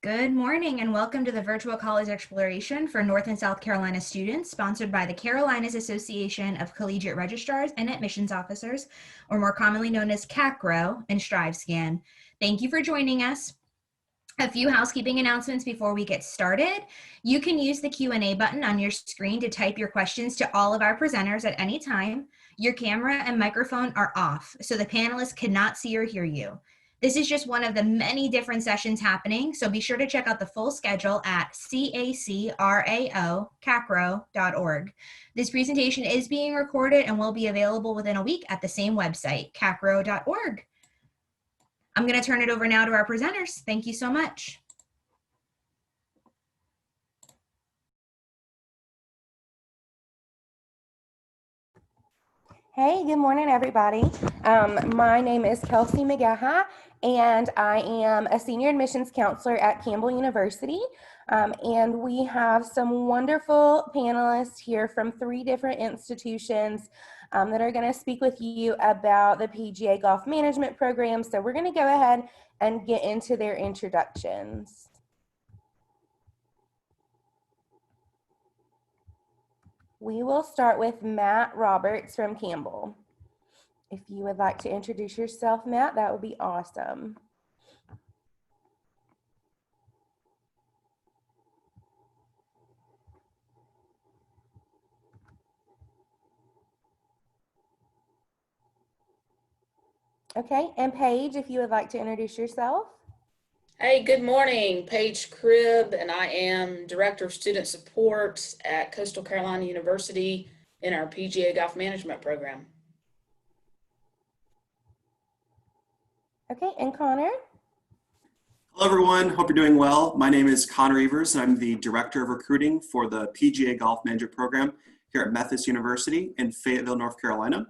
Good morning and welcome to the Virtual College Exploration for North and South Carolina students, sponsored by the Carolinas Association of Collegiate Registrars and Admissions Officers, or more commonly known as CACRAO and StriveScan. Thank you for joining us. A few housekeeping announcements before we get started. You can use the Q&A button on your screen to type your questions to all of our presenters at any time. Your camera and microphone are off, so the panelists cannot see or hear you. This is just one of the many different sessions happening, so be sure to check out the full schedule at CACRAO.org. This presentation is being recorded and will be available within a week at the same website, CACRAO.org. I'm going to turn it over now to our presenters. Thank you so much. Hey, good morning, everybody. My name is Kelsey McGaha, and I am a senior admissions counselor at Campbell University. And we have some wonderful panelists here from 3 different institutions that are going to speak with you about the PGA Golf Management program. So we're going to go ahead and get into their introductions. We will start with Matt Roberts from Campbell. If you would like to introduce yourself, Matt, that would be awesome. Okay, and Paige, if you would like to introduce yourself. Hey, good morning. Paige Cribb, and I am Director of Student Support at Coastal Carolina University in our PGA Golf Management program. Okay, and Connor? Hello, everyone. Hope you're doing well. My name is Connor Evers, and I'm the Director of Recruiting for the PGA Golf Management program here at Methodist University in Fayetteville, North Carolina.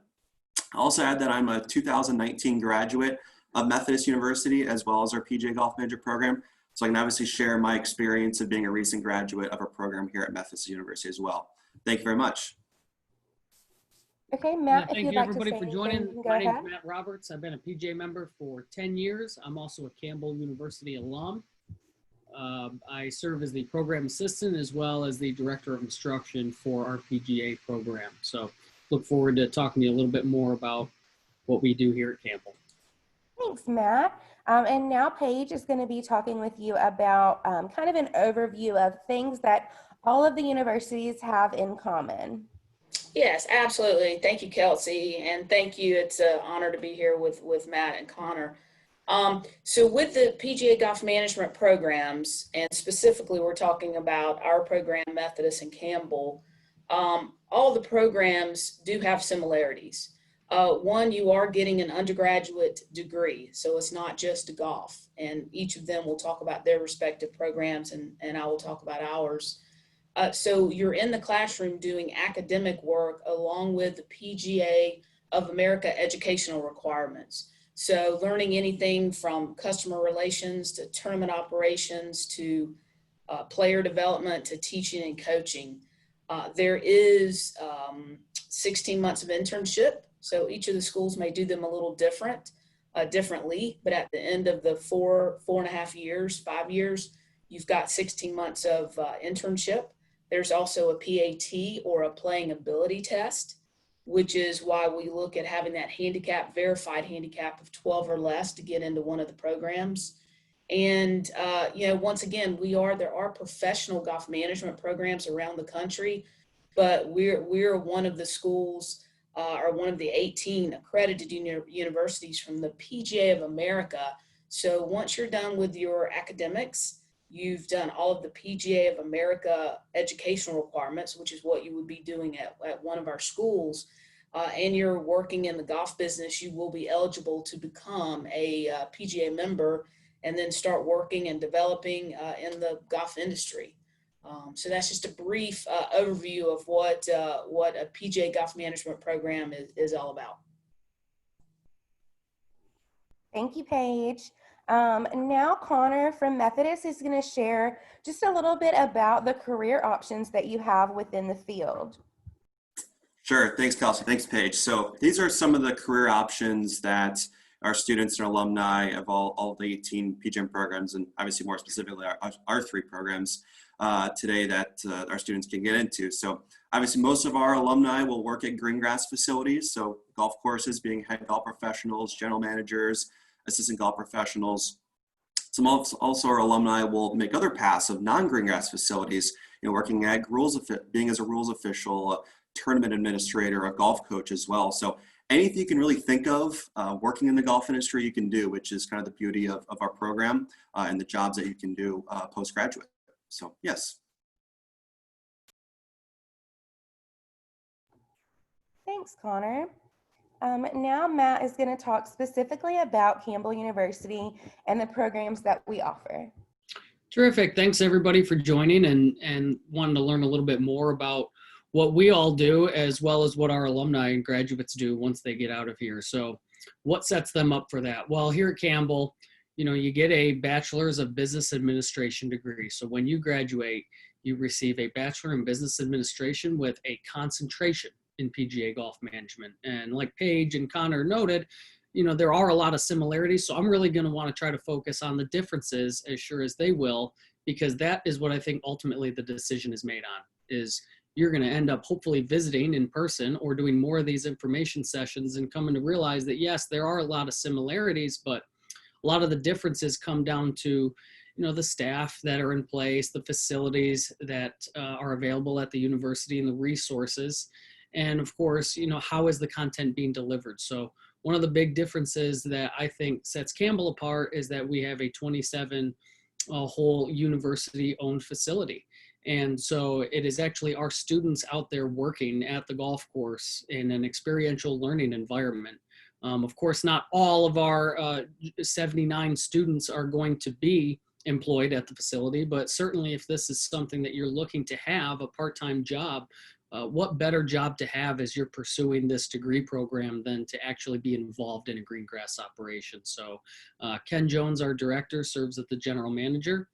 I'll also add that I'm a 2019 graduate of Methodist University, as well as our PGA Golf Management program. So I can obviously share my experience of being a recent graduate of our program here at Methodist University as well. Thank you very much. Okay, Matt, thank you everybody for joining. My name is Matt Roberts. I've been a PGA member for 10 years. I'm also a Campbell University alum. I serve as the program assistant as well as the director of instruction for our PGA program. So look forward to talking to you a little bit more about what we do here at Campbell. Thanks, Matt. And now Paige is going to be talking with you about kind of an overview of things that all of the universities have in common. Yes, absolutely. Thank you, Kelsey, and thank you. It's an honor to be here with Matt and Connor. So with the PGA Golf Management programs, and specifically we're talking about our program, Methodist and Campbell, all the programs do have similarities. One, you are getting an undergraduate degree, so it's not just golf, and each of them will talk about their respective programs, and I will talk about ours. So you're in the classroom doing academic work along with the PGA of America educational requirements. So learning anything from customer relations to tournament operations to player development to teaching and coaching. There is 16 months of internship. So each of the schools may do them a little differently, but at the end of the 4.5 years, 5 years, you've got 16 months of internship. There's also a PAT, or a playing ability test, which is why we look at having that verified handicap of 12 or less to get into one of the programs. And once again, there are professional golf management programs around the country, but we're one of the schools, or one of the 18 accredited universities from the PGA of America. So once you're done with your academics, you've done all of the PGA of America educational requirements, which is what you would be doing at one of our schools, and you're working in the golf business, you will be eligible to become a PGA member and then start working and developing in the golf industry. So that's just a brief overview of what a PGA Golf Management program is all about. Thank you, Paige. Now Connor from Methodist is going to share just a little bit about the career options that you have within the field. Sure. Thanks, Kelsey. Thanks, Paige. So these are some of the career options that our students and alumni of all the 18 PGM programs, and obviously more specifically our 3 programs today that our students can get into. So obviously most of our alumni will work at green grass facilities, so golf courses, being head golf professionals, general managers, assistant golf professionals. Some also our alumni will make other paths of non-green grass facilities, working at being as a rules official, a tournament administrator, a golf coach as well. So anything you can really think of working in the golf industry, you can do, which is kind of the beauty of our program and the jobs that you can do postgraduate. So yes. Thanks, Connor. Now Matt is going to talk specifically about Campbell University and the programs that we offer. Terrific. Thanks everybody for joining and wanting to learn a little bit more about what we all do, as well as what our alumni and graduates do once they get out of here. So what sets them up for that? Well, here at Campbell, you get a bachelor's of business administration degree. So when you graduate, you receive a bachelor in business administration with a concentration in PGA Golf Management. And like Paige and Connor noted, there are a lot of similarities. So I'm really going to want to try to focus on the differences as sure as they will, because that is what I think ultimately the decision is made on, is you're going to end up hopefully visiting in person or doing more of these information sessions and coming to realize that, yes, there are a lot of similarities, but a lot of the differences come down to the staff that are in place, the facilities that are available at the university, and the resources. And of course, how is the content being delivered? So one of the big differences that I think sets Campbell apart is that we have a 27 whole university owned facility. And so it is actually our students out there working at the golf course in an experiential learning environment. Of course, not all of our 79 students are going to be employed at the facility, but certainly if this is something that you're looking to have, a part-time job, what better job to have as you're pursuing this degree program than to actually be involved in a green grass operation. So Ken Jones, our director, serves as the general manager,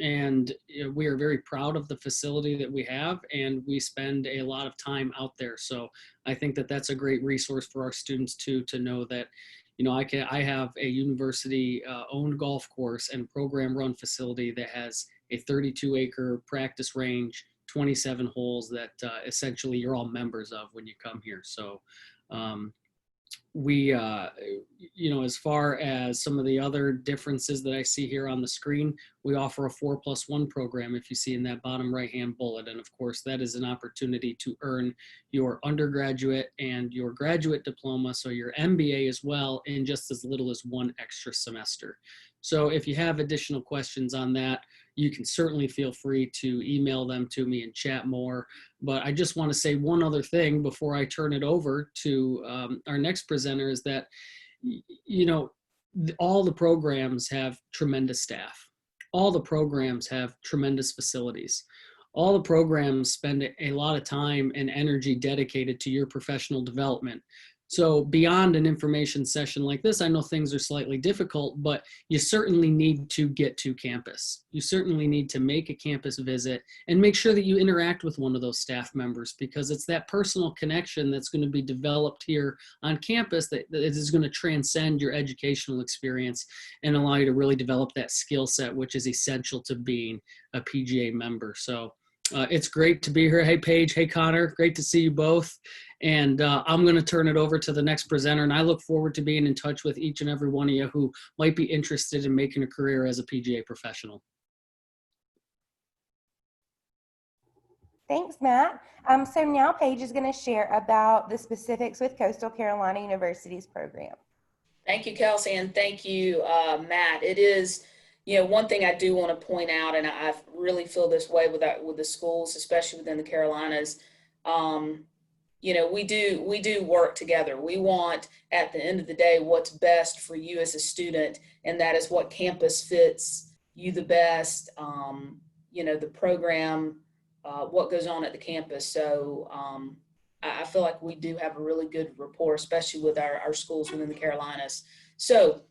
and we are very proud of the facility that we have, and we spend a lot of time out there. So I think that that's a great resource for our students too, to know that I have a university owned golf course and program run facility that has a 32-acre practice range, 27 holes that essentially you're all members of when you come here. So we, as far as some of the other differences that I see here on the screen, we offer a 4+1 program, if you see in that bottom right-hand bullet. And of course, that is an opportunity to earn your undergraduate and your graduate diploma, so your MBA as well, in just as little as 1 extra semester. So if you have additional questions on that, you can certainly feel free to email them to me and chat more. But I just want to say one other thing before I turn it over to our next presenter, is that, all the programs have tremendous staff. All the programs have tremendous facilities. All the programs spend a lot of time and energy dedicated to your professional development. So beyond an information session like this, I know things are slightly difficult, but you certainly need to get to campus. You certainly need to make a campus visit and make sure that you interact with one of those staff members, because it's that personal connection that's going to be developed here on campus that is going to transcend your educational experience and allow you to really develop that skill set, which is essential to being a PGA member. So it's great to be here. Hey, Paige. Hey, Connor. Great to see you both. And I'm going to turn it over to the next presenter. And I look forward to being in touch with each and every one of you who might be interested in making a career as a PGA professional. Thanks, Matt. So now Paige is going to share about the specifics with Coastal Carolina University's program. Thank you, Kelsey, and thank you, Matt. It is, one thing I do want to point out, and I really feel this way with the schools, especially within the Carolinas. We do work together. We want, at the end of the day, what's best for you as a student, and that is what campus fits you the best. The program, what goes on at the campus. So I feel like we do have a really good rapport, especially with our schools within the Carolinas. So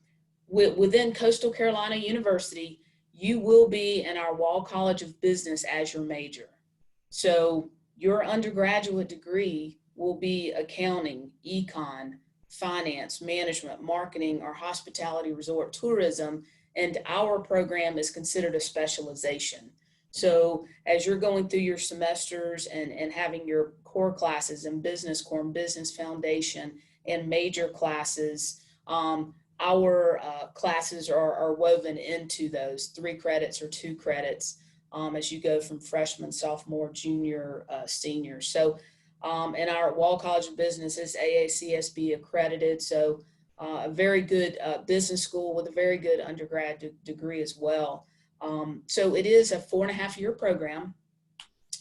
within Coastal Carolina University, you will be in our Wall College of Business as your major. So your undergraduate degree will be accounting, econ, finance, management, marketing, or hospitality, resort, tourism, and our program is considered a specialization. So as you're going through your semesters and having your core classes in business core and business foundation and major classes, our classes are woven into those 3 credits or 2 credits as you go from freshman, sophomore, junior, senior. So and our Wall College of Business is AACSB accredited. So a very good business school with a very good undergrad degree as well. So it is a 4.5-year program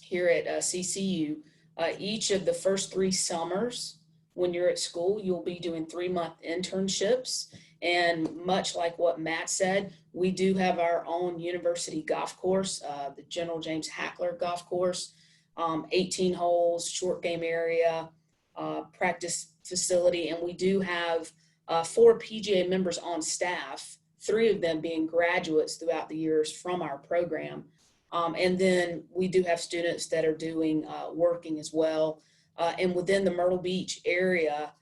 here at CCU. Each of the first 3 summers when you're at school, you'll be doing 3-month internships. And much like what Matt said, we do have our own university golf course, the General James Hackler Golf Course, 18 holes, short game area, practice facility. And we do have 4 PGA members on staff, 3 of them being graduates throughout the years from our program. And then we do have students that are doing working as well. And within the Myrtle Beach area,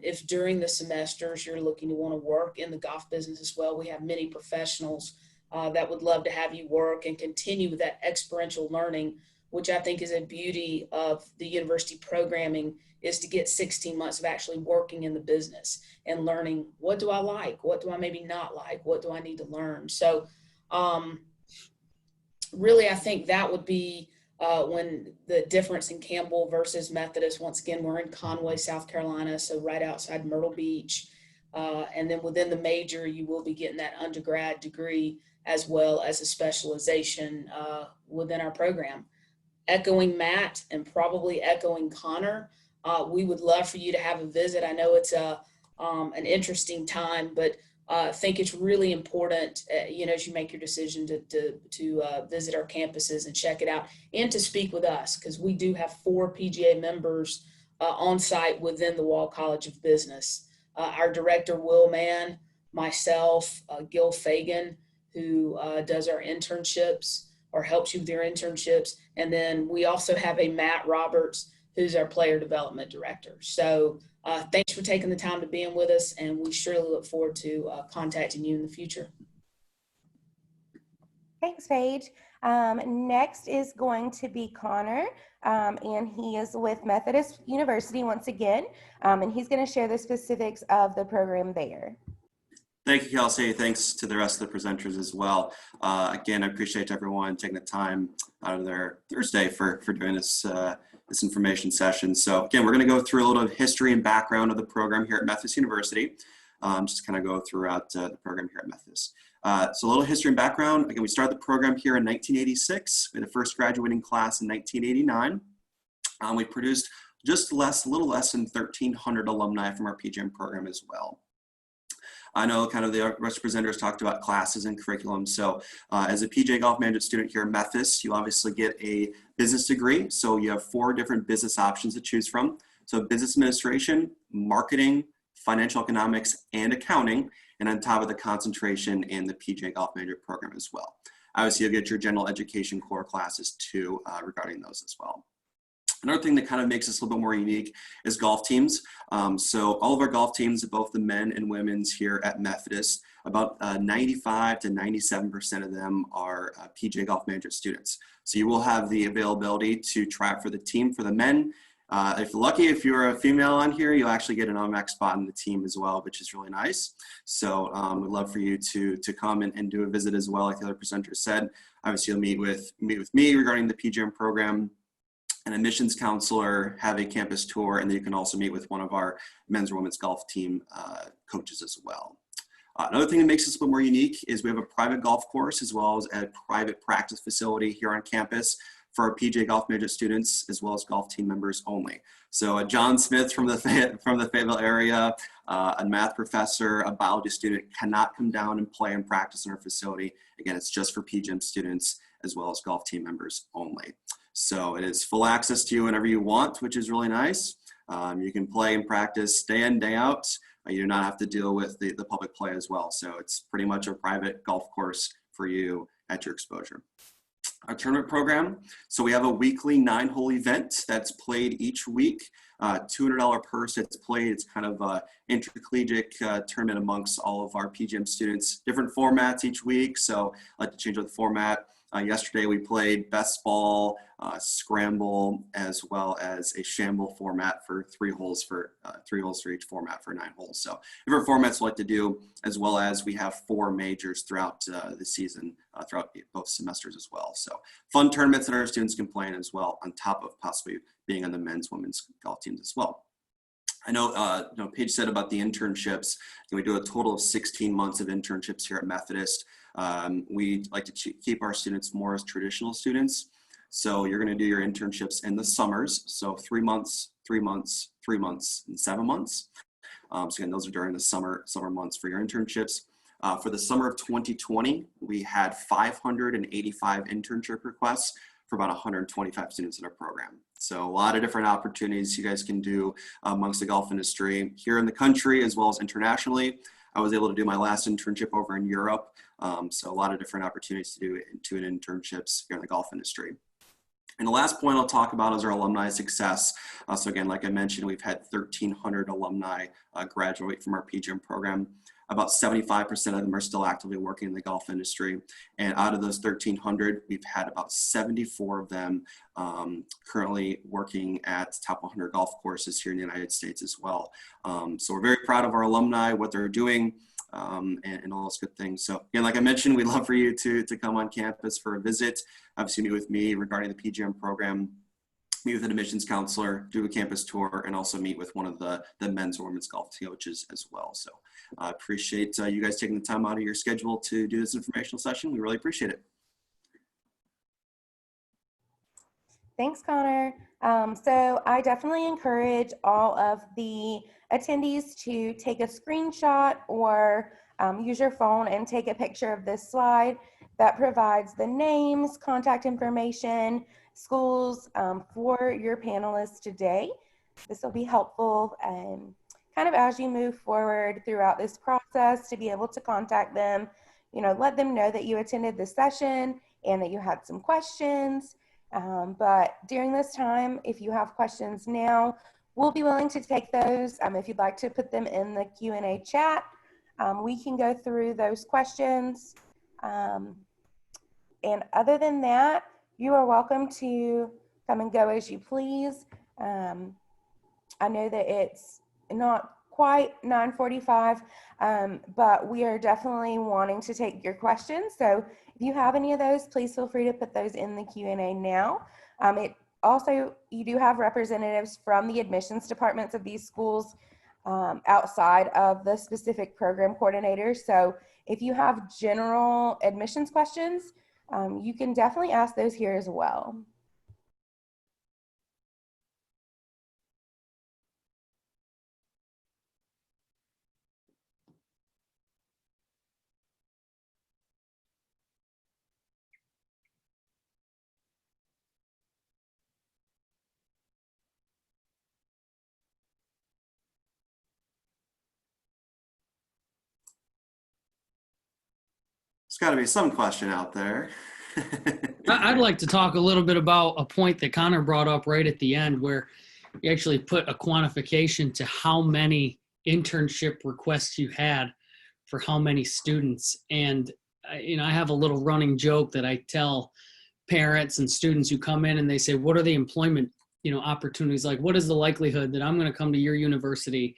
if during the semesters you're looking to want to work in the golf business as well, we have many professionals that would love to have you work and continue with that experiential learning, which I think is a beauty of the university programming, is to get 16 months of actually working in the business and learning, what do I like? What do I maybe not like? What do I need to learn? So really, I think that would be when the difference in Campbell versus Methodist. Once again, we're in Conway, South Carolina, so right outside Myrtle Beach. And then within the major, you will be getting that undergrad degree as well as a specialization within our program. Echoing Matt and probably echoing Connor, we would love for you to have a visit. I know it's an interesting time, but I think it's really important, as you make your decision to visit our campuses and check it out, and to speak with us, because we do have 4 PGA members on site within the Wall College of Business. Our director, Will Mann, myself, Gil Fagan, who does our internships or helps you with your internships. And then we also have a Matt Roberts, who's our player development director. So thanks for taking the time to being with us, and we surely look forward to contacting you in the future. Thanks, Paige. Next is going to be Connor, and he is with Methodist University once again, and he's going to share the specifics of the program there. Thank you, Kelsey. Thanks to the rest of the presenters as well. Again, I appreciate everyone taking the time out of their Thursday for doing this this information session. So again, we're going to go through a little of history and background of the program here at Methodist University. Just kind of go throughout the program here at Methodist. So a little history and background. Again, we started the program here in 1986. We had the first graduating class in 1989. We produced just a little less than 1,300 alumni from our PGM program as well. I know kind of the rest of the presenters talked about classes and curriculum. So as a PGA Golf Management student here at Methodist, you obviously get a business degree. So you have 4 different business options to choose from. So business administration, marketing, financial economics, and accounting. And on top of the concentration in the PGA Golf Management program as well. Obviously, you'll get your general education core classes too regarding those as well. Another thing that kind of makes us a little bit more unique is golf teams. So all of our golf teams, both the men and women's here at Methodist, about 95 to 97% of them are PGA Golf Management students. So you will have the availability to try out for the team for the men. If you're lucky, if you're a female on here, you'll actually get an automatic spot in the team as well, which is really nice. So we'd love for you to come and do a visit as well, like the other presenters said. Obviously, you'll meet with me regarding the PGM program, an admissions counselor, have a campus tour, and then you can also meet with one of our men's or women's golf team coaches as well. Another thing that makes us a bit more unique is we have a private golf course as well as a private practice facility here on campus for our PGA Golf Management students as well as golf team members only. So John Smith from the Fayetteville area, a math professor, a biology student cannot come down and play and practice in our facility. Again, it's just for PGM students as well as golf team members only. So it is full access to you whenever you want, which is really nice. You can play and practice day in, day out. You do not have to deal with the public play as well. So it's pretty much a private golf course for you at your exposure. our tournament program. So we have a weekly 9-hole event that's played each week. $200 purse that's played. It's kind of a intercollegiate tournament amongst all of our PGM students. Different formats each week, so I like to change up the format. Yesterday we played best ball, scramble, as well as a shamble format for 3 holes for each format for 9 holes. So different formats we like to do, as well as we have 4 majors throughout the season, throughout both semesters as well. So fun tournaments that our students can play in as well, on top of possibly being on the men's, women's golf teams as well. I know, Paige said about the internships. We do a total of 16 months of internships here at Methodist. We like to keep our students more as traditional students. So you're going to do your internships in the summers. So 3 months, 3 months, 3 months, and 7 months. So again, those are during the summer months for your internships. For the summer of 2020, we had 585 internship requests for about 125 students in our program. So a lot of different opportunities you guys can do amongst the golf industry here in the country as well as internationally. I was able to do my last internship over in Europe. So a lot of different opportunities to do internships here in the golf industry. And the last point I'll talk about is our alumni success. So again, like I mentioned, we've had 1,300 alumni graduate from our PGM program. About 75% of them are still actively working in the golf industry. And out of those 1,300, we've had about 74 of them currently working at top 100 golf courses here in the United States as well. So we're very proud of our alumni, what they're doing, and all those good things. So again, like I mentioned, we'd love for you to come on campus for a visit, obviously meet with me regarding the PGM program, meet with an admissions counselor, do a campus tour, and also meet with one of the men's or women's golf coaches as well. So I appreciate you guys taking the time out of your schedule to do this informational session. We really appreciate it. Thanks, Connor. So I definitely encourage all of the attendees to take a screenshot or use your phone and take a picture of this slide that provides the names, contact information, schools for your panelists today. This will be helpful kind of as you move forward throughout this process to be able to contact them, let them know that you attended this session and that you had some questions. But during this time, if you have questions now, we'll be willing to take those. If you'd like to put them in the Q&A chat, we can go through those questions. And other than that, you are welcome to come and go as you please. I know that it's not quite 9:45, but we are definitely wanting to take your questions. So if you have any of those, please feel free to put those in the Q&A now. You do have representatives from the admissions departments of these schools outside of the specific program coordinators. So if you have general admissions questions, you can definitely ask those here as well. There's got to be some question out there. I'd like to talk a little bit about a point that Connor brought up right at the end, where you actually put a quantification to how many internship requests you had for how many students. And I have a little running joke that I tell parents and students who come in and they say, what are the employment opportunities like? What is the likelihood that I'm going to come to your university,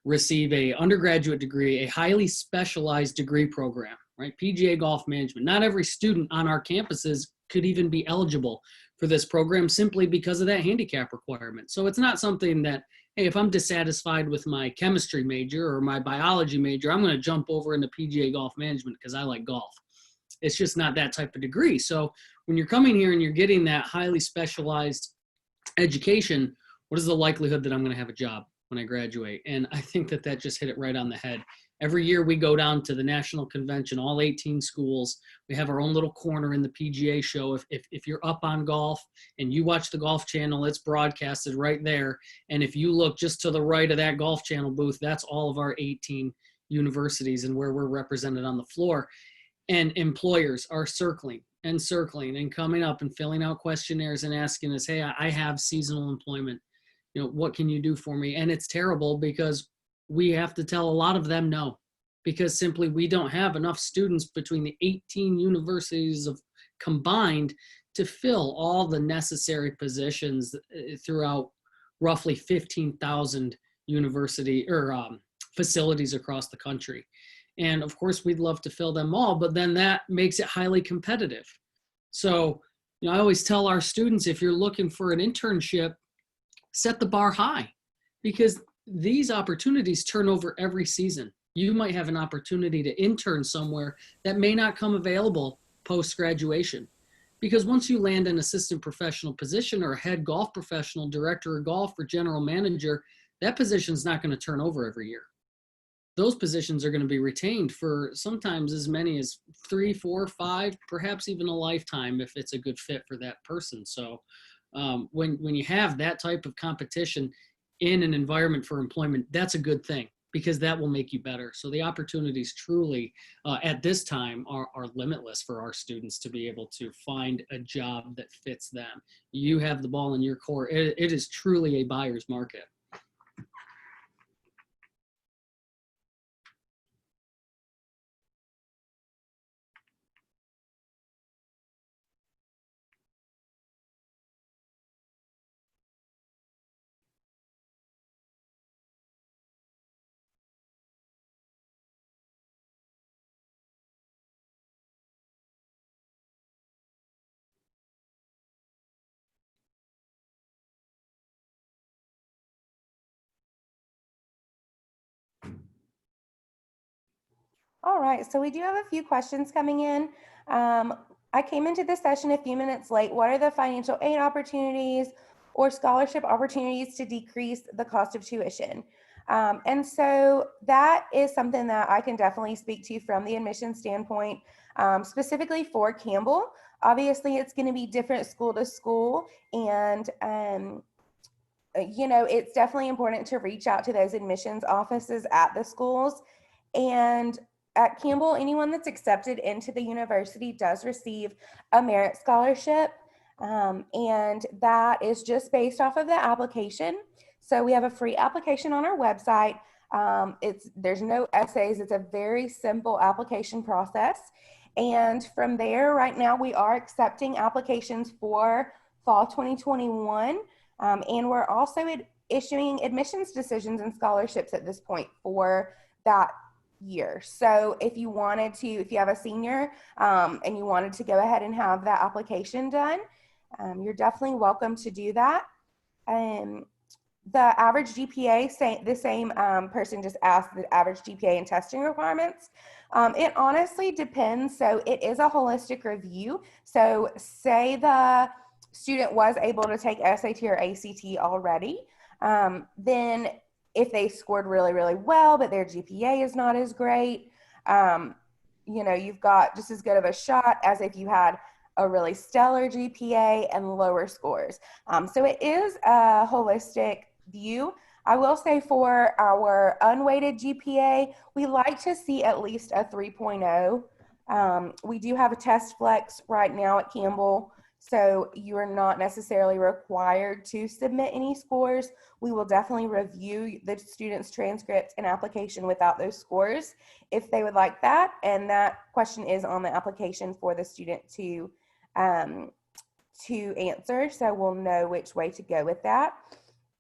receive a undergraduate degree, a highly specialized degree program, right? PGA Golf Management. Not every student on our campuses could even be eligible for this program simply because of that handicap requirement. So it's not something that, hey, if I'm dissatisfied with my chemistry major or my biology major, I'm going to jump over into PGA Golf Management because I like golf. It's just not that type of degree. So when you're coming here and you're getting that highly specialized education, what is the likelihood that I'm going to have a job when I graduate? And I think that just hit it right on the head. Every year we go down to the national convention, all 18 schools. We have our own little corner in the PGA show. If you're up on golf and you watch the Golf Channel, it's broadcasted right there. And if you look just to the right of that Golf Channel booth, that's all of our 18 universities and where we're represented on the floor. And employers are circling and circling and coming up and filling out questionnaires and asking us, hey, I have seasonal employment. You know, what can you do for me? And it's terrible because we have to tell a lot of them no, because simply we don't have enough students between the 18 universities of combined to fill all the necessary positions throughout roughly 15,000 university or facilities across the country. And of course, we'd love to fill them all, but then that makes it highly competitive. So, you know, I always tell our students, if you're looking for an internship, set the bar high, because these opportunities turn over every season. You might have an opportunity to intern somewhere that may not come available post-graduation. Because once you land an assistant professional position or a head golf professional, director of golf, or general manager, that position is not going to turn over every year. Those positions are going to be retained for sometimes as many as 3, 4, 5, perhaps even a lifetime if it's a good fit for that person. So when you have that type of competition in an environment for employment, that's a good thing, because that will make you better. So the opportunities truly at this time are limitless for our students to be able to find a job that fits them. You have the ball in your court. It is truly a buyer's market. All right, so we do have a few questions coming in. I came into this session a few minutes late. What are the financial aid opportunities or scholarship opportunities to decrease the cost of tuition? And so that is something that I can definitely speak to from the admission standpoint, specifically for Campbell. Obviously, it's going to be different school to school, and you know, it's definitely important to reach out to those admissions offices at the schools. And at Campbell, anyone that's accepted into the university does receive a merit scholarship, and that is just based off of the application. So we have a free application on our website. There's no essays. It's a very simple application process. And from there, right now, we are accepting applications for fall 2021. And we're also issuing admissions decisions and scholarships at this point for that year. So if you have a senior and you wanted to go ahead and have that application done, you're definitely welcome to do that. The average GPA, the same person just asked the average GPA and testing requirements. It honestly depends. So it is a holistic review. So say the student was able to take SAT or ACT already, then if they scored really, really well, but their GPA is not as great, you know, you've got just as good of a shot as if you had a really stellar GPA and lower scores. So it is a holistic view. I will say for our unweighted GPA, we like to see at least a 3.0. We do have a test flex right now at Campbell, so you are not necessarily required to submit any scores. We will definitely review the student's transcript and application without those scores if they would like that. And that question is on the application for the student to answer. So we'll know which way to go with that.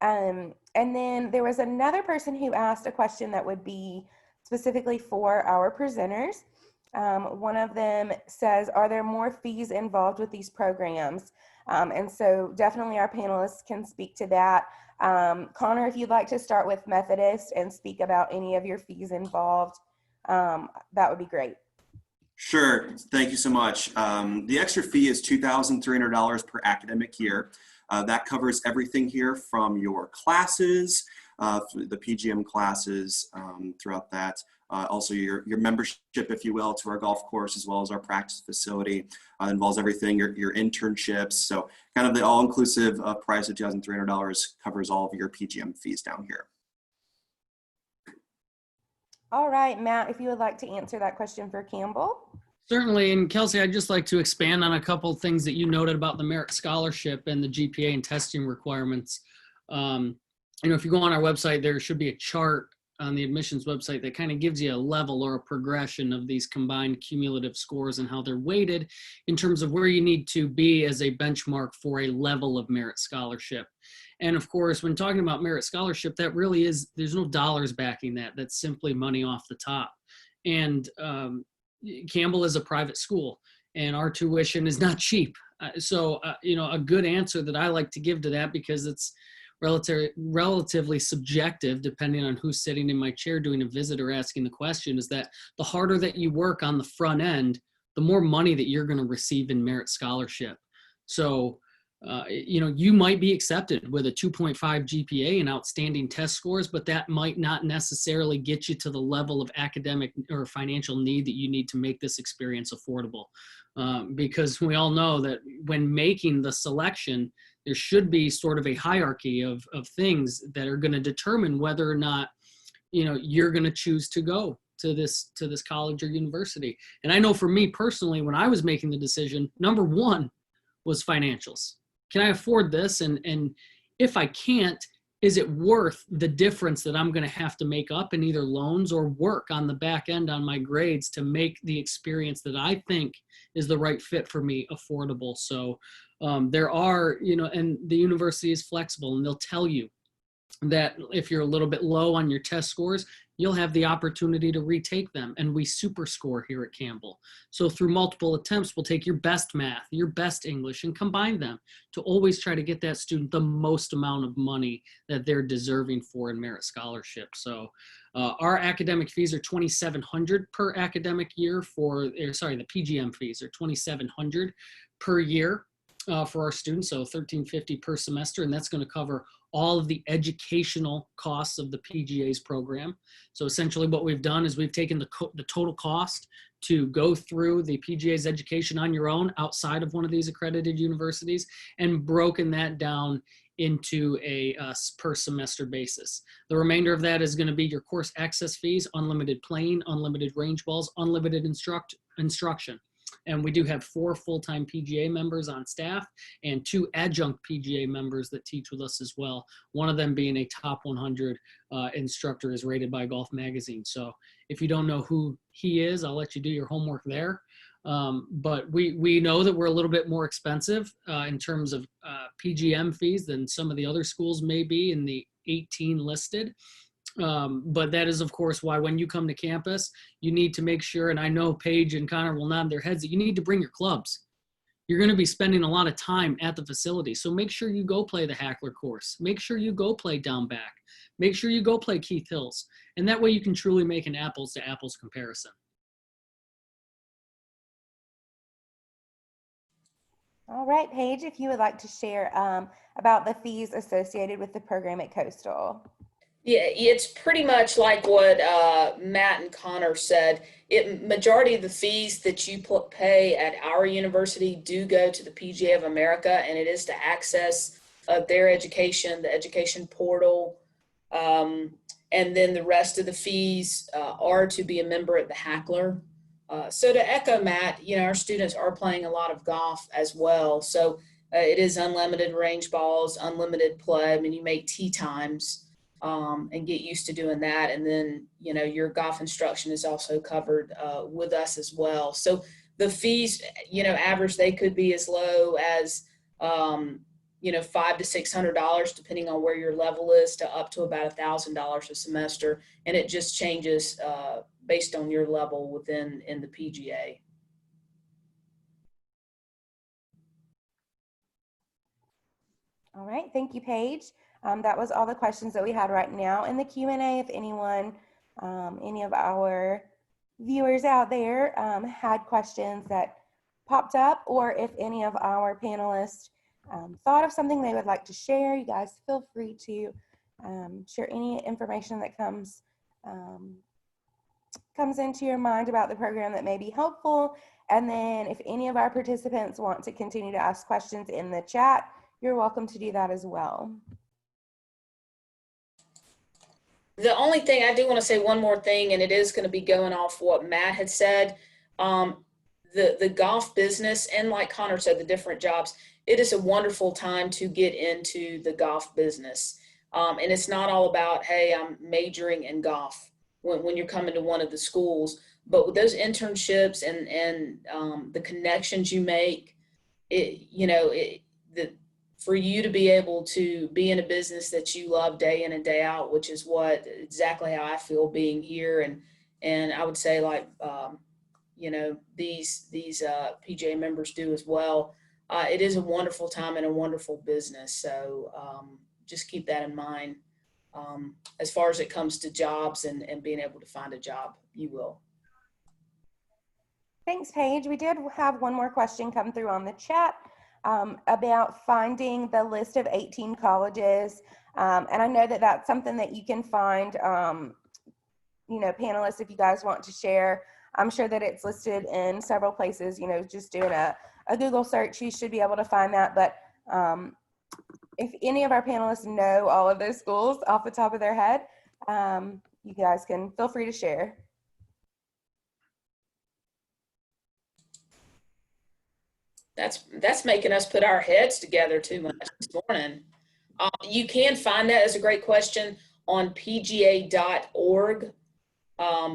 And then there was another person who asked a question that would be specifically for our presenters. One of them says, are there more fees involved with these programs? And so definitely our panelists can speak to that. Connor, if you'd like to start with Methodist and speak about any of your fees involved, that would be great. Sure, thank you so much. The extra fee is $2,300 per academic year. That covers everything here from your classes, the PGM classes throughout that. Also your membership, if you will, to our golf course, as well as our practice facility. Involves everything, your internships. So kind of the all-inclusive price of $2,300 covers all of your PGM fees down here. All right, Matt, if you would like to answer that question for Campbell. Certainly, and Kelsey, I'd just like to expand on a couple of things that you noted about the merit scholarship and the GPA and testing requirements. If you go on our website, there should be a chart on the admissions website that kind of gives you a level or a progression of these combined cumulative scores and how they're weighted in terms of where you need to be as a benchmark for a level of merit scholarship. And of course, when talking about merit scholarship, that really is, there's no dollars backing that. That's simply money off the top. And Campbell is a private school and our tuition is not cheap. A good answer that I like to give to that, because it's relatively subjective depending on who's sitting in my chair doing a visit or asking the question, is that the harder that you work on the front end, the more money that you're going to receive in merit scholarship. So you might be accepted with a 2.5 GPA and outstanding test scores, but that might not necessarily get you to the level of academic or financial need that you need to make this experience affordable. Because we all know that when making the selection, there should be sort of a hierarchy of things that are going to determine whether or not, you're going to choose to go to this college or university. And I know for me personally, when I was making the decision, number one was financials. Can I afford this? And if I can't, is it worth the difference that I'm going to have to make up in either loans or work on the back end on my grades to make the experience that I think is the right fit for me affordable? So there are, and the university is flexible, and they'll tell you that if you're a little bit low on your test scores, you'll have the opportunity to retake them. And we super score here at Campbell. So through multiple attempts, we'll take your best math, your best English, and combine them to always try to get that student the most amount of money that they're deserving for in merit scholarship. So our academic fees are $2,700 per academic year the PGM fees are $2,700 per year for our students. So $1,350 per semester, and that's going to cover all of the educational costs of the PGA's program. So essentially what we've done is we've taken the total cost to go through the PGA's education on your own outside of one of these accredited universities and broken that down into a per semester basis. The remainder of that is going to be your course access fees, unlimited playing, unlimited range balls, unlimited instruction. And we do have 4 full-time PGA members on staff and 2 adjunct PGA members that teach with us as well. One of them being a top 100 instructor is rated by Golf Magazine. So if you don't know who he is, I'll let you do your homework there. But we know that we're a little bit more expensive in terms of PGM fees than some of the other schools may be in the 18 listed. But that is, of course, why when you come to campus, you need to make sure, and I know Paige and Connor will nod their heads, that you need to bring your clubs. You're going to be spending a lot of time at the facility. So make sure you go play the Hackler course. Make sure you go play down back. Make sure you go play Keith Hills. And that way you can truly make an apples to apples comparison. All right, Paige, if you would like to share about the fees associated with the program at Coastal. Yeah, it's pretty much like what Matt and Connor said. Majority of the fees that you pay at our university do go to the PGA of America, and it is to access their education, the education portal, and then the rest of the fees are to be a member at the Hackler. So to echo Matt, our students are playing a lot of golf as well. So it is unlimited range balls, unlimited play. I mean, you make tee times. And get used to doing that. And then, your golf instruction is also covered with us as well. So the fees, average, they could be as low as, $500 to $600, depending on where your level is, to up to about $1,000 a semester. And it just changes based on your level in the PGA. All right, thank you, Paige. That was all the questions that we had right now in the Q&A. If anyone, any of our viewers out there had questions that popped up, or if any of our panelists thought of something they would like to share, you guys feel free to share any information that comes into your mind about the program that may be helpful. And then if any of our participants want to continue to ask questions in the chat, you're welcome to do that as well. The only thing I do want to say one more thing, and it is going to be going off what Matt had said. the golf business, and like Connor said, the different jobs, it is a wonderful time to get into the golf business. And it's not all about, hey, I'm majoring in golf when you're coming to one of the schools, but with those internships and the connections you make, for you to be able to be in a business that you love day in and day out, which is exactly how I feel being here. And I would say these PGA members do as well. It is a wonderful time and a wonderful business. So just keep that in mind. As far as it comes to jobs and being able to find a job, you will. Thanks, Paige. We did have one more question come through on the chat about finding the list of 18 colleges. And I know that that's something that you can find, panelists, if you guys want to share. I'm sure that it's listed in several places, just doing a Google search, you should be able to find that. But if any of our panelists know all of those schools off the top of their head, you guys can feel free to share. That's making us put our heads together too much this morning. You can find that as a great question on PGA.org,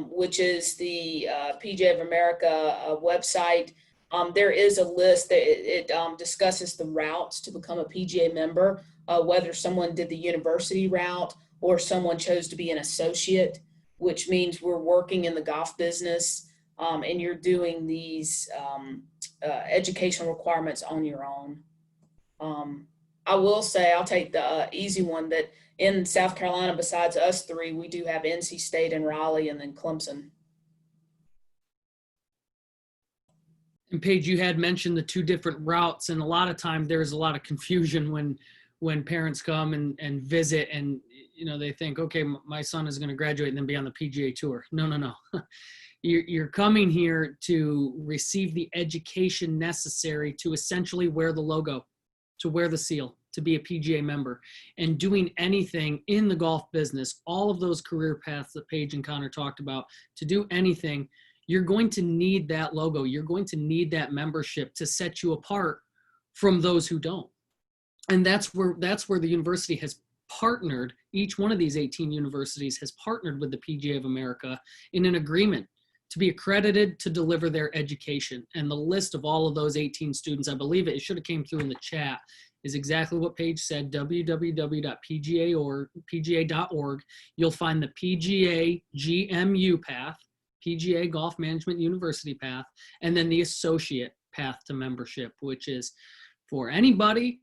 which is the PGA of America website. There is a list that it discusses the routes to become a PGA member, whether someone did the university route or someone chose to be an associate, which means we're working in the golf business and you're doing these educational requirements on your own. I will say, I'll take the easy one, that in South Carolina, besides us three, we do have NC State and Raleigh and then Clemson. And Paige, you had mentioned the two different routes, and a lot of time there's a lot of confusion when parents come and visit, and they think, okay, my son is going to graduate and then be on the PGA Tour. No. You're coming here to receive the education necessary to essentially wear the logo, to wear the seal, to be a PGA member, and doing anything in the golf business, all of those career paths that Paige and Connor talked about, to do anything, you're going to need that logo. You're going to need that membership to set you apart from those who don't. And that's where the university has partnered. Each one of these 18 universities has partnered with the PGA of America in an agreement to be accredited to deliver their education. And the list of all of those 18 students, I believe it should have came through in the chat, is exactly what Paige said, www.pga.org. You'll find the PGA GMU path, PGA Golf Management University path, and then the associate path to membership, which is for anybody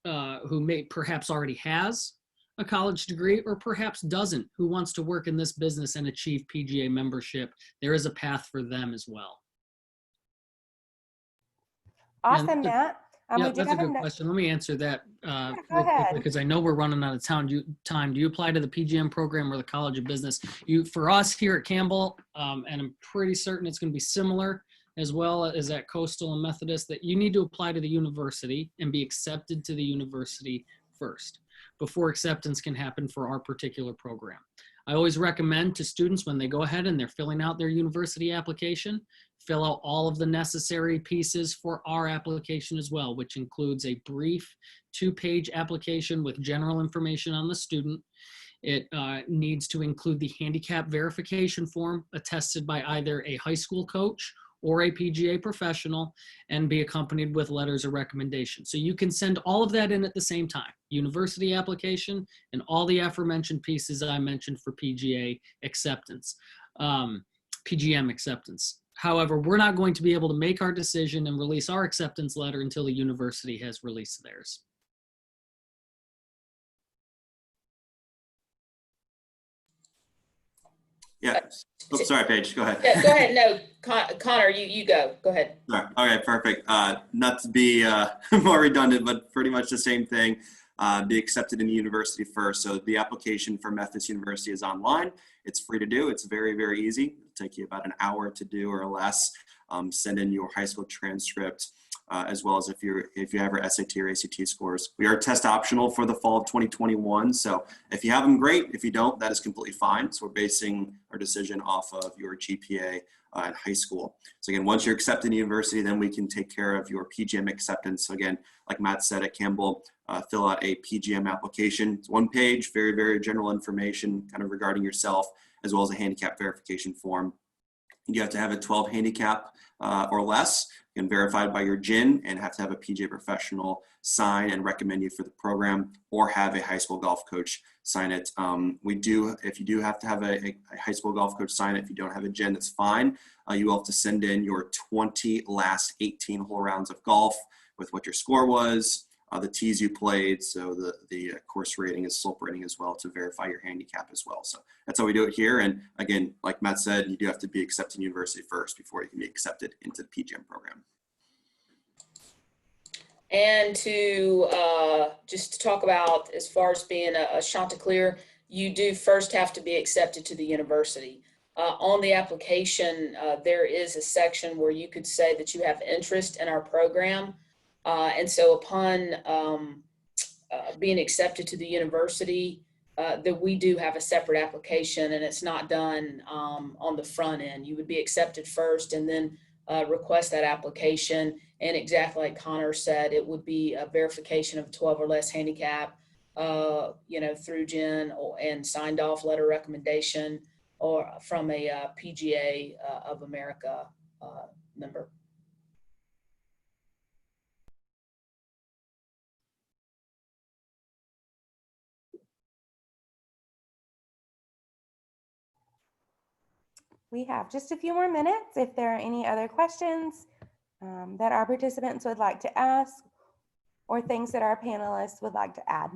who may perhaps already has a college degree or perhaps doesn't, who wants to work in this business and achieve PGA membership. There is a path for them as well. Awesome, Matt. Yeah, that's a good question. Let me answer that go ahead, because I know we're running out of time. Do you apply to the PGM program or the College of Business? For us here at Campbell, and I'm pretty certain it's going to be similar as well as at Coastal and Methodist, that you need to apply to the university and be accepted to the university first before acceptance can happen for our particular program. I always recommend to students when they go ahead and they're filling out their university application, fill out all of the necessary pieces for our application as well, which includes a brief 2-page application with general information on the student. It needs to include the handicap verification form attested by either a high school coach or a PGA professional, and be accompanied with letters of recommendation. So you can send all of that in at the same time, university application and all the aforementioned pieces I mentioned for PGA acceptance, PGM acceptance. However, we're not going to be able to make our decision and release our acceptance letter until the university has released theirs. Yeah. Oh, sorry, Paige, go ahead. Yeah, go ahead. No, Connor, you go. Go ahead. All right, okay, perfect. Not to be more redundant, but pretty much the same thing. Be accepted in the university first. So the application for Methodist University is online. It's free to do. It's very, very easy. It'll take you about an hour to do or less. Send in your high school transcript. as well as if you have your SAT or ACT scores. We are test optional for the fall of 2021. So if you have them, great. If you don't, that is completely fine. So we're basing our decision off of your GPA in high school. So again, once you're accepted in university, then we can take care of your PGM acceptance. So again, like Matt said at Campbell, fill out a PGM application. It's one page, very, very general information kind of regarding yourself, as well as a handicap verification form. You have to have a 12 handicap or less, and verified by your GIN, and have to have a PGA professional sign and recommend you for the program, or have a high school golf coach sign it. If you do have to have a high school golf coach sign it, if you don't have a GIN, that's fine. You will have to send in your 20 last 18 hole rounds of golf with what your score was, the tees you played, so the course rating is slope rating as well, to verify your handicap as well. So that's how we do it here. And again, like Matt said, you do have to be accepted in university first before you can be accepted into the PGM program. And to just to talk about, as far as being a Chanticleer, you do first have to be accepted to the university. On the application, there is a section where you could say that you have interest in our program. And so upon being accepted to the university, that we do have a separate application, and it's not done on the front end. You would be accepted first and then request that application. And exactly like Connor said, it would be a verification of 12 or less handicap, through GIN and signed off letter recommendation or from a PGA of America member. We have just a few more minutes if there are any other questions that our participants would like to ask, or things that our panelists would like to add.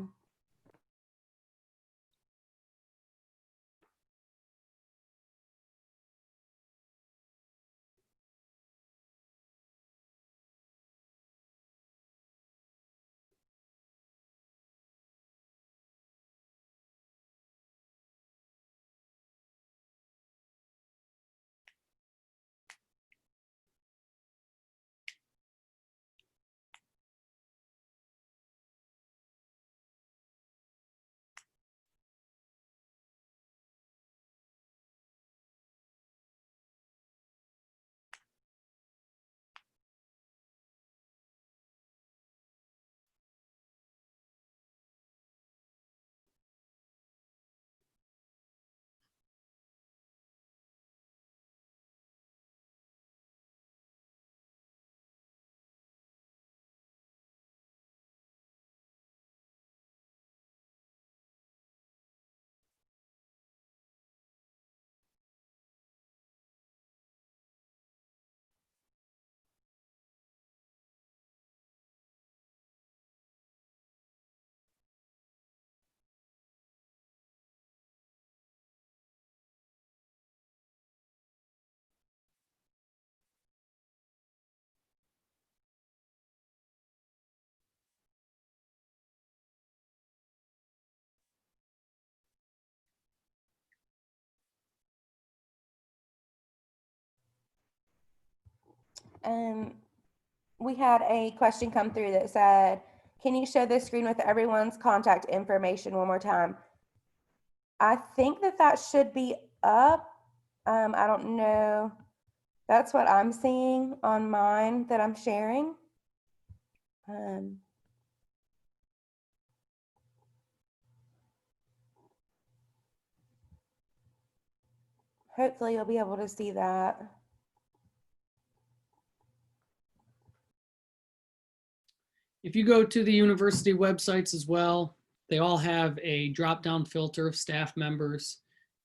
We had a question come through that said, can you show the screen with everyone's contact information one more time? I think that should be up. I don't know. That's what I'm seeing on mine that I'm sharing. Hopefully you'll be able to see that. If you go to the university websites as well, they all have a drop-down filter of staff members,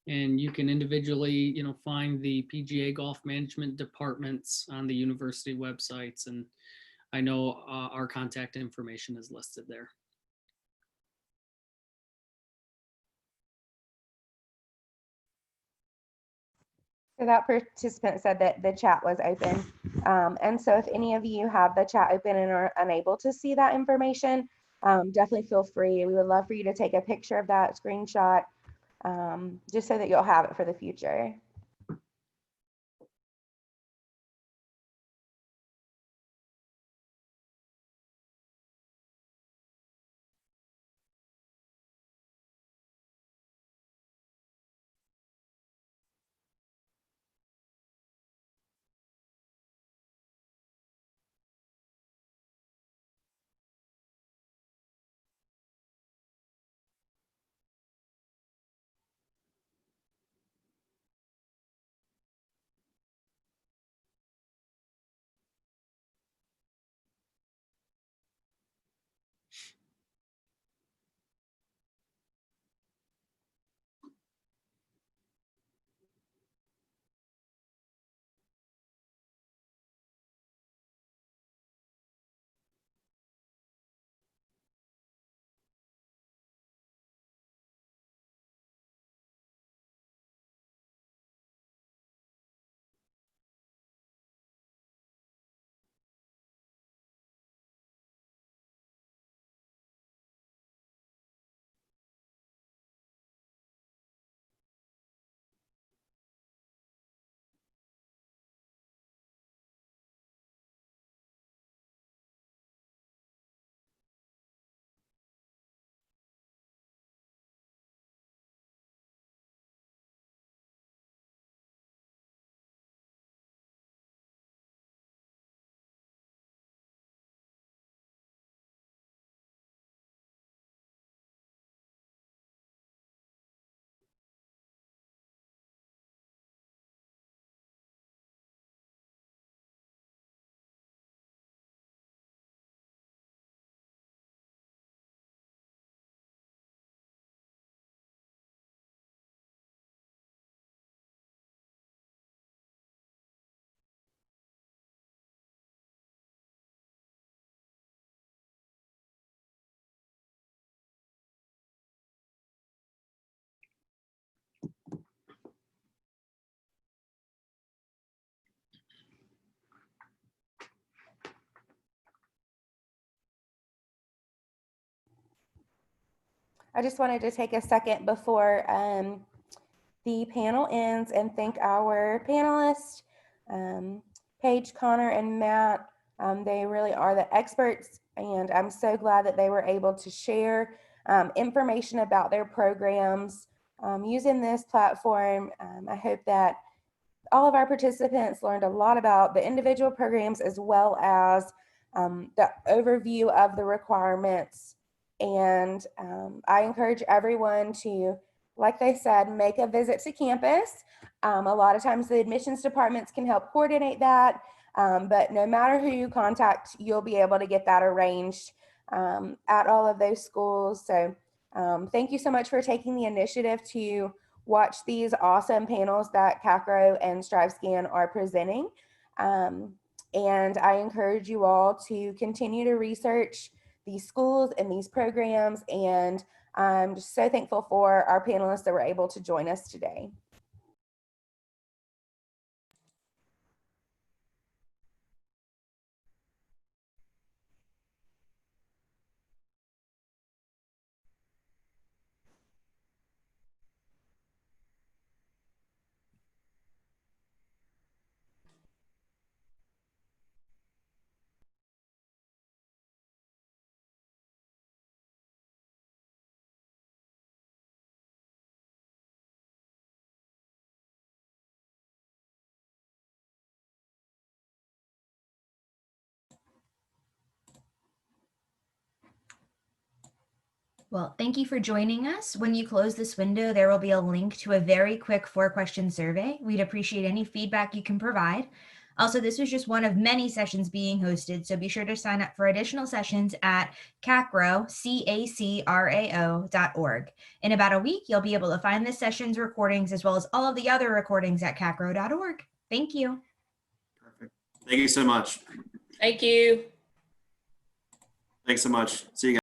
and you can individually, find the PGA Golf Management departments on the university websites. And I know our contact information is listed there. So that participant said that the chat was open. And so if any of you have the chat open and are unable to see that information, definitely feel free. We would love for you to take a picture of that screenshot, just so that you'll have it for the future. I just wanted to take a second before the panel ends and thank our panelists, Paige, Connor, and Matt. They really are the experts, and I'm so glad that they were able to share information about their programs using this platform. I hope that all of our participants learned a lot about the individual programs as well as the overview of the requirements. And I encourage everyone to, like they said, make a visit to campus. A lot of times the admissions departments can help coordinate that, but no matter who you contact, you'll be able to get that arranged at all of those schools. So thank you so much for taking the initiative to watch these awesome panels that CACRAO and StriveScan are presenting. And I encourage you all to continue to research these schools and these programs. And I'm just so thankful for our panelists that were able to join us today. Well, thank you for joining us. When you close this window, there will be a link to a very quick 4-question survey. We'd appreciate any feedback you can provide. Also, this was just one of many sessions being hosted, so be sure to sign up for additional sessions at CACRAO, CACRAO.org. In about a week, you'll be able to find this session's recordings as well as all of the other recordings at CACRAO.org. Thank you. Perfect. Thank you so much. Thank you. Thanks so much. See you guys.